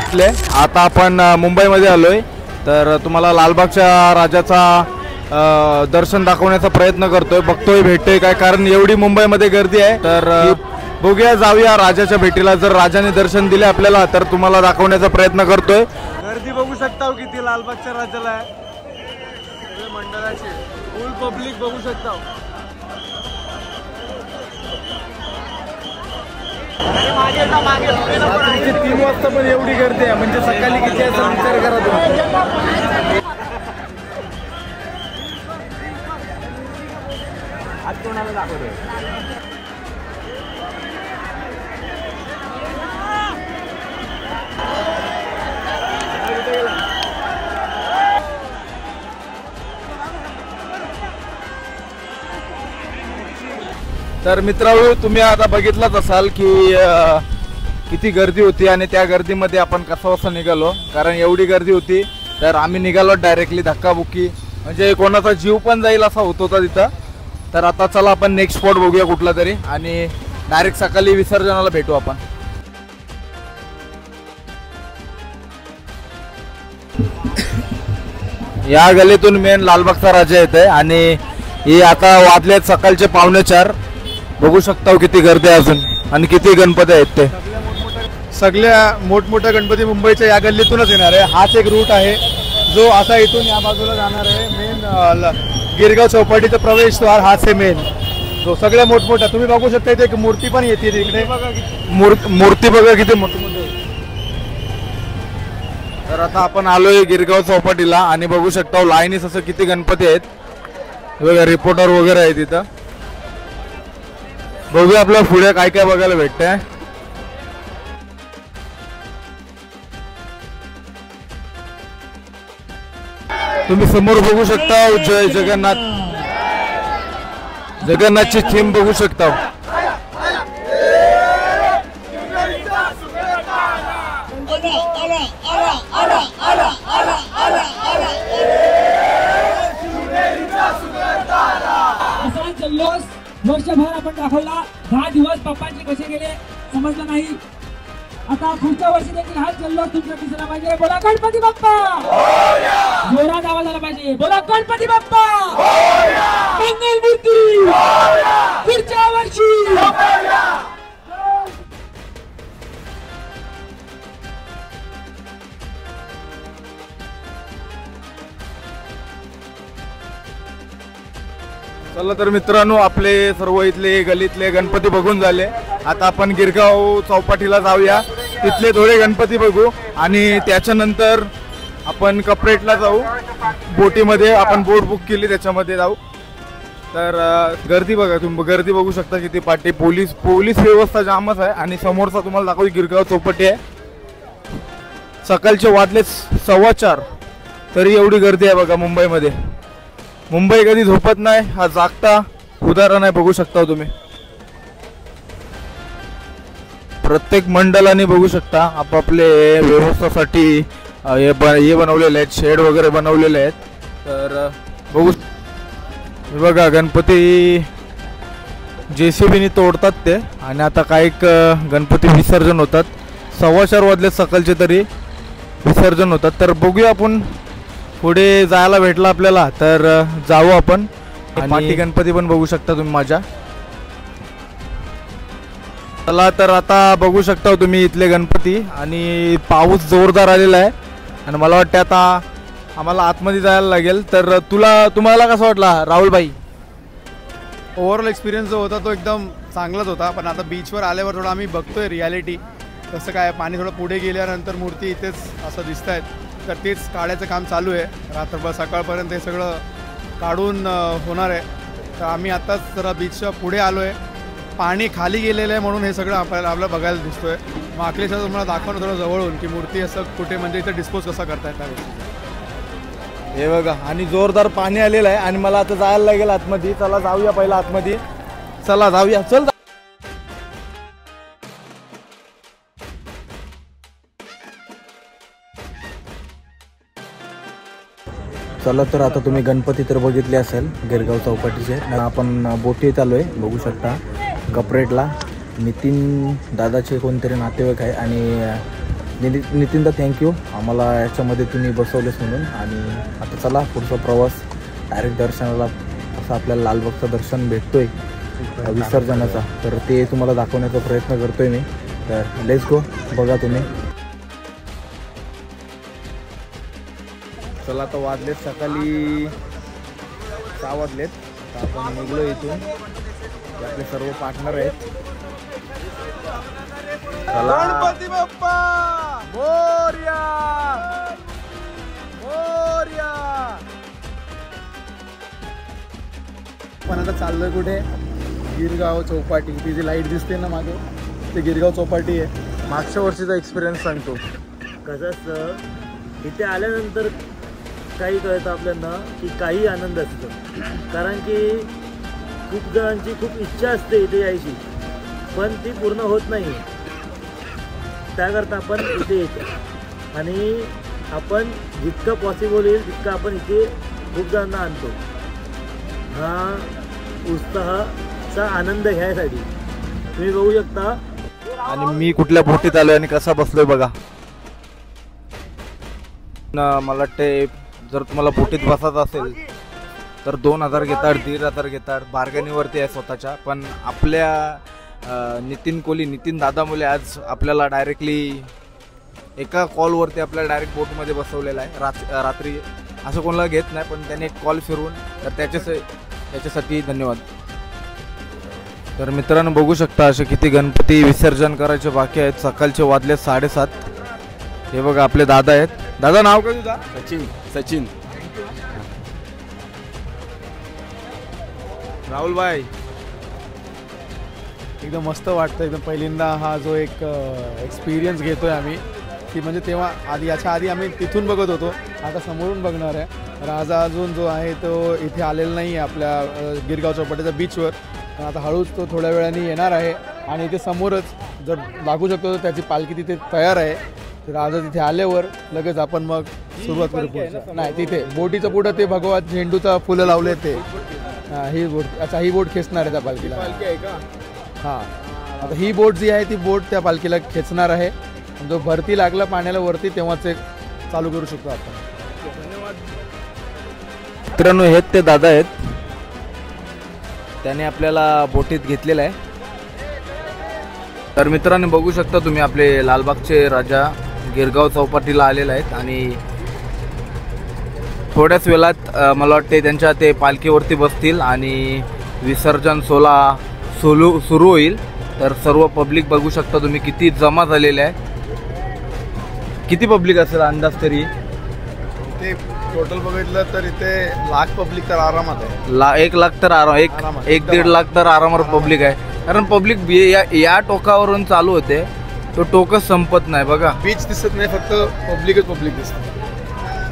इथले. आता आपण मुंबईमध्ये आलोय, तर तुम्हाला लालबागच्या राजाचा दर्शन दाखवण्याचा प्रयत्न करतोय, बघतोय भेटतोय काय, कारण एवढी मुंबईमध्ये गर्दी आहे. तर बघूया, जाऊया राजाच्या भेटीला. जर राजाने दर्शन दिले आपल्याला तर तुम्हाला दाखवण्याचा प्रयत्न करतोय. गर्दी बघू शकता किती लालबागच्या राजाला आहे, मंडळाचे फुल पब्लिक बघू शकता. 3 वाजता पण एवढी गर्दी आहे, म्हणजे सकाळी किती असा विचार करा तुम्ही. आज कोणाला दाखवतोय? तर मित्रांनो, तुम्ही आता बघितलंच असाल की किती गर्दी होती आणि त्या गर्दीमध्ये आपण कसा वाजता निघालो, कारण एवढी गर्दी होती. तर आम्ही निघालो डायरेक्टली धक्काबुक्की, म्हणजे कोणाचा जीव पण जाईल असा होत होता तिथं. तर आता चला आपण नेक्स्ट स्पॉट बघूया कुठला तरी, आणि डायरेक्ट सकाळी विसर्जनाला भेटू आपण. या गलीतून मेन लालबागचा राजा येत आहे, आणि हे आता वाजलेत सकाळचे 3:45. बघू शकता किती गर्दी आहे अजून, आणि किती गणपती आहेत. ते सगळ्या मोठमोठ्या गणपती मुंबईच्या या गल्लीतूनच येणार आहे. हाच एक रूट आहे जो असा इथून या बाजूला जाणार आहे. मेन गिरगाव चौपाटीचा प्रवेशद्वार हाच आहे मेन, जो सगळ्या मोठमोठ्या. तुम्ही बघू शकता इथे एक मूर्ती पण येते तिकडे, मूर्ती बघा किती मोठी मोठी. तर आता आपण आलोय गिरगाव चौपाटीला, आणि बघू शकता लाईनीस असं किती गणपती आहेत. बघा रिपोर्टर वगैरे आहे तिथं. बघूया आपल्या पुढे काय काय बघायला भेटतंय. तुम्ही समोर बघू शकता जय जगन्नाथ, जगन्नाथची थीम बघू शकता. वर्षभर आपण दाखवला, 10 दिवस पप्पांचे कसे गेले समजलं नाही. आता पुढच्या वर्षी देखील हा जल्लोष तुमच्या दिसला पाहिजे. बोला गणपती बाप्पा, जोरात आवाज आला पाहिजे. बोला गणपती बाप्पा, मंगलमूर्ती, पुढच्या वर्षी. चला तर मित्रांनो, आपले सर्व इथले गलीतले गणपती बघून झाले. आता आपण गिरगाव चौपाटीला जाऊया, तिथले थोडे गणपती बघू, आणि त्याच्यानंतर आपण कपरेटला जाऊ. बोटीमध्ये आपण बोट बुक केली, त्याच्यामध्ये जाऊ. तर गर्दी बघा, तुम्ही गर्दी बघू शकता किती पाठी. पोलीस व्यवस्था जामच आहे. आणि समोरचा तुम्हाला दाखवू गिरगाव चौपाटी आहे. सकाळचे वाजले 4:15 तरी एवढी गर्दी आहे बघा मुंबईमध्ये. मुंबई कधी झोपत नाही, हा जागता उदाहरण आहे. बघू शकता तुम्ही, प्रत्येक मंडळाने बघू शकता आपापले व्यवस्थेसाठी हे बनवलेले आहेत, शेड वगैरे बनवलेले आहेत. तर बघू बघा, गणपती JCBने तोडतात ते, आणि आता काही गणपती विसर्जन होतात. 4:15 वाजले सकाळचे तरी विसर्जन होतात. तर बघूया आपण पुढे जायला भेटला आपल्याला तर जाऊ आपण. आणि गणपती पण बघू शकता तुम्ही माझ्या. चला तर आता बघू शकता तुम्ही इथले गणपती, आणि पाऊस जोरदार आलेला आहे, आणि मला वाटतं आता आम्हाला आतमध्ये जायला लागेल. तर तुम्हाला कसं वाटला राहुल भाई? ओव्हरऑल एक्सपिरियन्स जो होता तो एकदम चांगलाच होता. पण आता बीचवर आल्यावर थोडं आम्ही बघतोय रियालिटी कसं काय. पाणी थोडं पुढे गेल्यानंतर मूर्ती इथेच असं दिसत आहेत, तर तेच काढायचं काम चालू आहे. रात्रभर सकाळपर्यंत हे सगळं काढून होणार आहे. तर आम्ही आत्ताच जरा बीचच्या पुढे आलो आहे. पाणी खाली गेलेलं आहे म्हणून हे सगळं आपल्याला बघायला दिसतोय. मग अखिलेशला तुम्हाला दाखवणं थोडं जवळून की मूर्ती असं कुठे म्हणजे इथं डिस्पोज कसा करता येत नाही. हे बघा, आणि जोरदार पाणी आलेलं आहे, आणि मला आता जायला लागेल आतमध्ये. चला जाऊया पहिला आतमध्ये. चला जाऊया, चल. चला तर आता तुम्ही गणपती तर बघितले असेल गिरगाव चौपाटीचे. आपण बोटीत आलोय, बघू शकता कपरेटला. नितीन दादाचे कोणतरी नातेवाईक आहे, आणि नितीनदा थँक्यू आम्हाला याच्यामध्ये तुम्ही बसवलेस म्हणून. आणि आता चला पुढचा प्रवास डायरेक्ट दर्शनाला, असं आपल्याला लालबागचं दर्शन भेटतोय विसर्जनाचा, तर ते तुम्हाला दाखवण्याचा प्रयत्न करतोय मी. तर लेट्स गो, बघा तुम्ही. चला आता वाजलेत सकाळी 6 वाजलेत. तर आपण निघलो इथून. आपले सर्व पार्टनर आहेत. गणपती बाप्पा मोरया मोरया. पण आता चाललोय कुठे? गिरगाव चौपाटी. ती जी लाईट दिसते ना मागे, ते गिरगाव चौपाटी आहे. मागच्या वर्षीचा एक्सपिरियन्स सांगतो. कसं असतं इथे आल्यानंतर काही कळतं आपल्याला की काही आनंद असतो, कारण की खूप जणांची खूप इच्छा असते इथे यायची, पण ती पूर्ण होत नाही. त्याकरता आपण इथे येतो आणि आपण जितकं पॉसिबल होईल तितकं आपण इथे खूप जणांना आणतो, हा उत्साहाचा आनंद घ्यायसाठी. तुम्ही बघू शकता. आणि मी कुठल्या बोटीत आलोय आणि कसा बसलोय बघा. मला वाटते जर तुम्हाला बोटीत बसायचं असेल तर 2000 घेतात, 1500 घेतात, बार्गेनिंगवरती आहे स्वतःच्या. पण आपल्या नितीन दादा मुले आज आपल्याला डायरेक्टली एका कॉलवरती आपल्याला डायरेक्ट बोटमध्ये बसवलेला आहे. रात्री असं कोणाला घेत नाही, पण त्याने एक कॉल फिरवून, तर त्याच्यासाठी धन्यवाद. तर मित्रांनो बघू शकता असे किती गणपती विसर्जन करायचे बाकी आहेत. सकाळचे वाजले 7:30. हे बघा आपले दादा आहेत. दादा नाव काय तुझा? सचिन. राहुल भाई. एकदम मस्त वाटतं. एकदम पहिल्यांदा हा जो एक एक्सपिरियन्स घेतोय आम्ही, की म्हणजे तेव्हा याच्या आधी आम्ही तिथून बघत होतो, आता समोरून बघणार आहे. राजा अजून जो आहे तो इथे आलेला नाही आहे आपल्या गिरगाव चौपाटीच्या बीचवर. पण आता हळूच तो थोड्या वेळाने येणार आहे. आणि इथे समोरच जर लागू शकतो तर त्याची पालखी तिथे तयार आहे. तर राजा तिथे आल्यावर लगेच आपण मग सुरुवात करू. नाही, तिथे बोटीचं पुढं ते भगवान झेंडूचा फुलं लावले ते. ही बोट, अच्छा ही बोट खेचणार आहे त्या पालखीला. हां, आता ही बोट जी आहे ती बोट त्या पालखीला खेचणार आहे. जो भरती लागला पाण्याला वरती तेव्हाच एक चालू करू शकतो आपण. मित्रांनो हेच ते दादा आहेत, त्याने आपल्याला बोटीत घेतलेलं आहे. तर मित्रांनो बघू शकता तुम्ही आपले लालबागचे राजा गिरगाव चौपाटीला आलेले आहेत. आणि थोड्याच वेळात मला वाटते त्यांच्या ते पालखीवरती बसतील आणि विसर्जन सोहळा सुरू होईल. तर सर्व पब्लिक बघू शकता तुम्ही किती जमा झालेले आहे. किती पब्लिक असेल अंदाज तरी? ते टोटल बघितलं तर इथे लाख पब्लिक तर आरामात आहे. 1 लाख तर आराम, 1-1.5 लाख तर आरामावर पब्लिक आहे. कारण पब्लिक या टोकावरून चालू होते, तो टोकच संपत नाही. बघा बीच दिसत नाही, फक्त पब्लिक दिसते.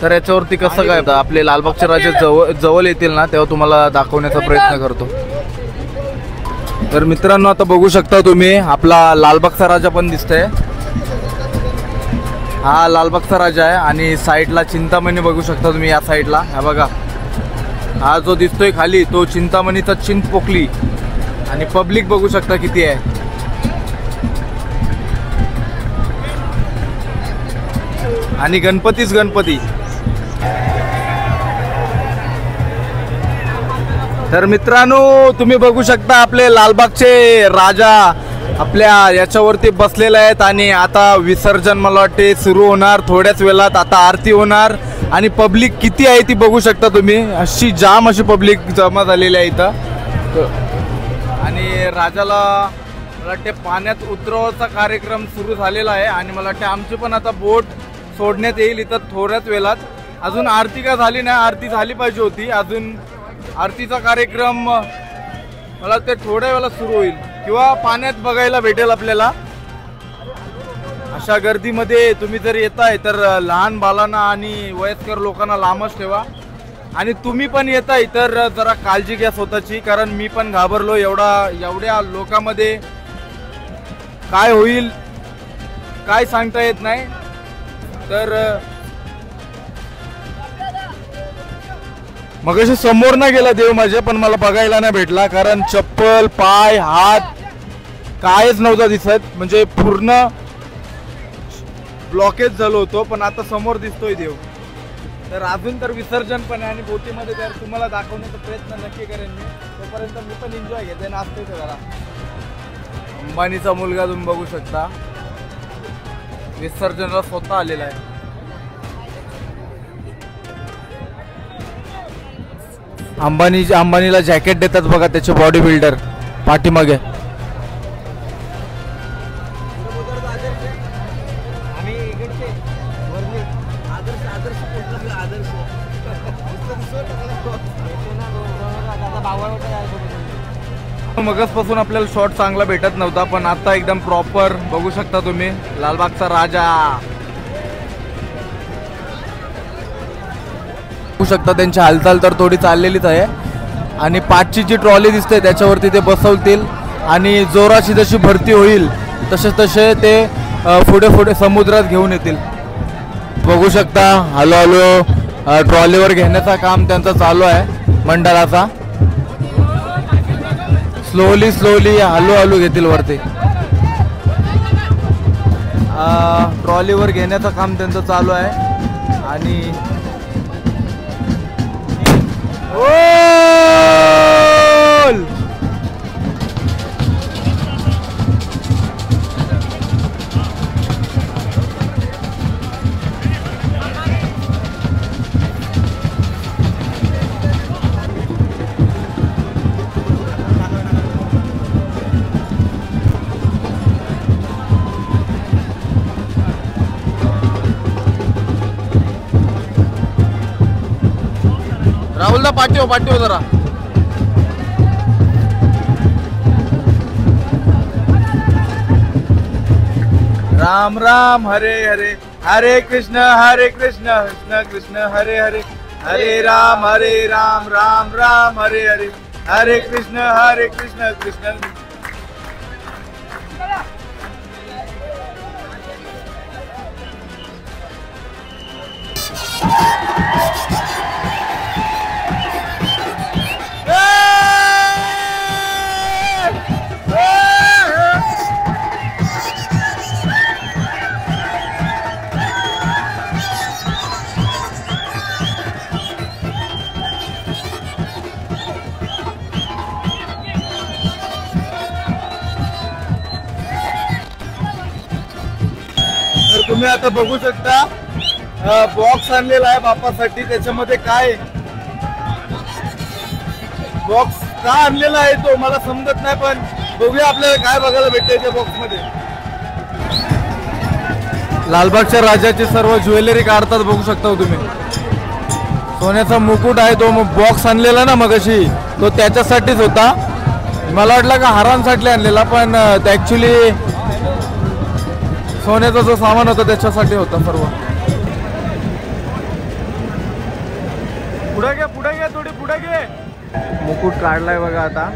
तर याच्यावरती कसं काय आपले लालबागचे राजे जवळ येतील ना तेव्हा तुम्हाला दाखवण्याचा प्रयत्न करतो. तर मित्रांनो आता बघू शकता तुम्ही आपला लालबागचा राजा पण दिसतंय. हा लालबागचा राजा आहे. आणि साईडला चिंतामणी बघू शकता तुम्ही. या साईडला हा बघा, हा जो दिसतोय खाली तो चिंतामणीचा चिंचपोकली. आणि पब्लिक बघू शकता किती आहे. आणि गणपतीच गणपती. तर मित्रांनो तुम्ही बघू शकता आपले लालबागचे राजा आपल्या याच्यावरती बसलेले आहेत. आणि आता विसर्जन मला वाटते सुरू होणार थोड्याच वेळात. आता आरती होणार आणि पब्लिक किती आहे ती बघू शकता तुम्ही. अशी जाम अशी पब्लिक जमा झालेली आहे इथं. आणि राजाला मला वाटते पाण्यात उतरवायचा कार्यक्रम सुरू झालेला आहे. आणि मला वाटते आमची पण आता बोट सोडण्यात येईल इथं थोड्याच वेळात. अजून आरती का झाली नाही, आरती झाली पाहिजे होती. अजून आरतीचा कार्यक्रम मला वाटते थोड्या वेळात सुरू होईल किंवा पाण्यात बघायला भेटेल आपल्याला. अशा गर्दीमध्ये तुम्ही जर येताय तर लहान बालांना आणि वयस्कर लोकांना लांबच ठेवा. आणि तुम्ही पण येताय तर जरा काळजी घ्या स्वतःची, कारण मी पण घाबरलो. एवढ्या लोकांमध्ये काय होईल काय सांगता येत नाही. तर मगाशी समोर ना गेला देव माझ्या, पण मला बघायला नाही भेटला, कारण चप्पल पाय हात कायच नव्हता दिसत. म्हणजे पूर्ण ब्लॉकेज झालो होतो, पण आता समोर दिसतोय देव. तर अजून तर विसर्जन पण आहे आणि बोटीमध्ये तर तुम्हाला दाखवण्याचा प्रयत्न नक्की करेन मी. तोपर्यंत मी पण एन्जॉय घेते, नाचतोय ते जरा. अंबानीचा मुलगा तुम्ही बघू शकता विसर्जनाला स्वतः आलेला आहे. अंबानीला जॅकेट देतात बघा त्याचे बॉडी बिल्डर पाठीमागे. मगचपासून आपल्याला शॉट चांगला भेटत नव्हता, पण आता एकदम प्रॉपर बघू शकता तुम्ही लालबागचा राजा. बघू शकता त्यांची हालचाल तर थोडी चाललेलीच आहे आणि 5ची जी ट्रॉली दिसते त्याच्यावरती ते बसवतील आणि जोराची जशी भरती होईल तसे ते पुढे समुद्रात घेऊन येतील. बघू शकता हळूहळू ट्रॉलीवर घेण्याचा काम त्यांचा चालू आहे मंडळाचा. स्लोली हळूहळू घेतील वरती. ट्रॉलीवर घेण्याचं काम त्यांचं चालू आहे आणि राहुलदा पाठी हो जरा. राम राम हरे हरे, हरे कृष्ण कृष्ण कृष्ण हरे हरे, हरे राम राम राम हरे हरे, हरे कृष्ण कृष्ण. तुम्ही आता बघू शकता बॉक्स आणलेला आहे बापासाठी. त्याच्यामध्ये काय बॉक्स का आणलेला आहे तो मला समजत नाही, पण बघूया आपल्याला काय बघायला भेटते त्या बॉक्स मध्ये. लालबागच्या राजाची सर्व ज्वेलरी काढतात बघू शकता तुम्ही. सोन्याचा मुकुट आहे तो बॉक्स आणलेला ना मगाशी तो त्याच्यासाठीच होता. मला वाटलं का हारांसाठी आणलेला, पण ऍक्च्युली सोन्याचा जो सामान होता त्याच्यासाठी होता सर्व. पुढे घे थोडी पुढे घे. मुकुट काढलाय बघा आता.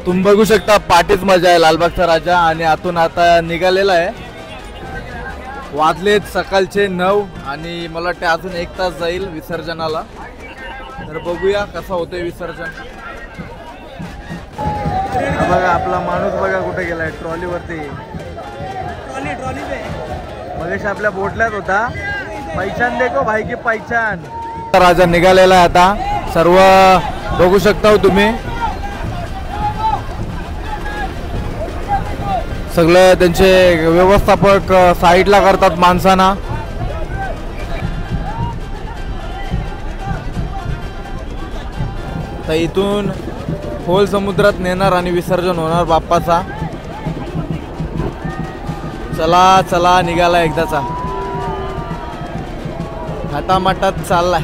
तुम्ही बघू शकता पाठीच मजा आहे लालबागचा राजा आणि आतून आता निघालेला आहे. वाजलेत सकाळचे 9 आणि मला वाटते अजून 1 तास जाईल विसर्जनाला. तर बघूया कसं होतंय विसर्जन. बघा आपला माणूस बघा कुठे गेलाय ट्रॉलीवरती. मगाशी आपल्या बोटल्यात होता. पैचान देखो भाई की पैचान. राजा निघालेला आहे आता. सर्व बघू शकता तुम्ही. सगळं त्यांचे व्यवस्थापक साईडला करतात माणसांना. तर इथून खोल समुद्रात नेणार आणि विसर्जन होणार बाप्पाचा. चला चला निघाला एकदाचा. हातामाटात चाललाय.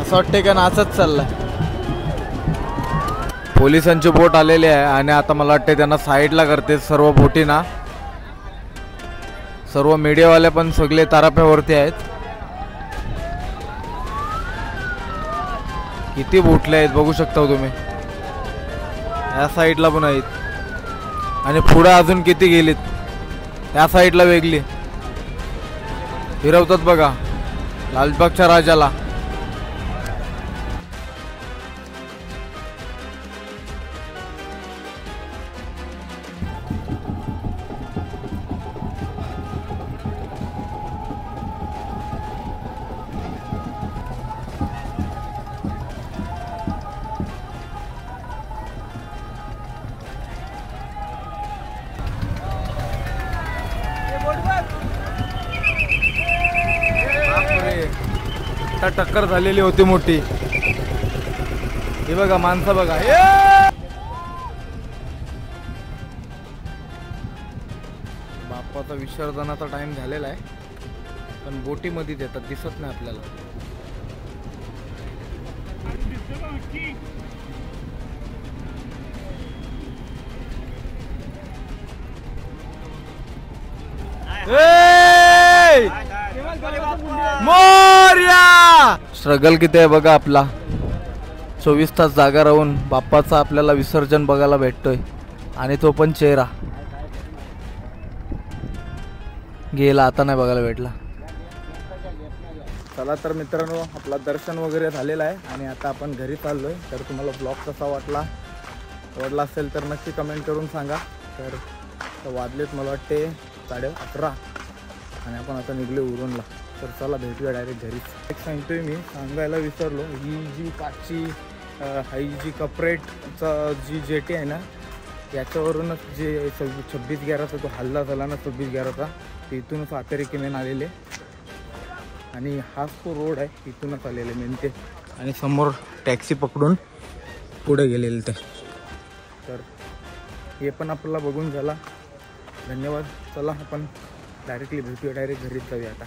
असं वाटते का नाचत चाललाय. पोलिसांची बोट आलेली आहे आणि आता मला वाटते त्यांना साईडला करते सर्व बोटींना. सर्व मीडियावाले पण सगळे ताराप्यावरती आहेत. किती बोटले आहेत बघू शकता तुम्ही. या साईडला पण आहेत आणि पुढे अजून किती गेलीत या साईडला वेगळी फिरवतात बघा लालबागच्या राजाला. टक्कर झालेली होती मोठी. हे बघा माणसं बघा. बाप्पाचा विसर्जनाचा टाइम झालेला आहे पण बोटीमध्ये येतात दिसत नाही आपल्याला. स्ट्रगल किती आहे बघा आपला. 24 तास जागा राहून बाप्पाचा आपल्याला विसर्जन बघायला भेटतोय आणि तो पण चेहरा गेला आता नाही बघायला भेटला. चला तर मित्रांनो आपला दर्शन वगैरे झालेलं आहे आणि आता आपण घरी चाललोय. तर तुम्हाला ब्लॉग कसा आवडला असेल तर नक्की कमेंट करून सांगा. तर वाजलेत मला वाटते 11:30 आणि आपण आता निघलो उरणला. तर चला भेटूया डायरेक्ट घरी. एक सांगतोय मी सांगायला विसरलो. ही जी काची ही जी कपरेटचा जी जेटी आहे ना याच्यावरूनच जे 26/11 तो हल्ला झाला ना 26/11 तिथूनच आतेरेकी मेन आलेले आणि हाच तो रोड आहे तिथूनच आलेले मेन ते आणि समोर टॅक्सी पकडून पुढे गेलेले ते. तर हे पण आपल्याला बघून झाला. धन्यवाद. चला आपण डायरेक्टली भेटूया डायरेक्ट घरीच जाऊया आता.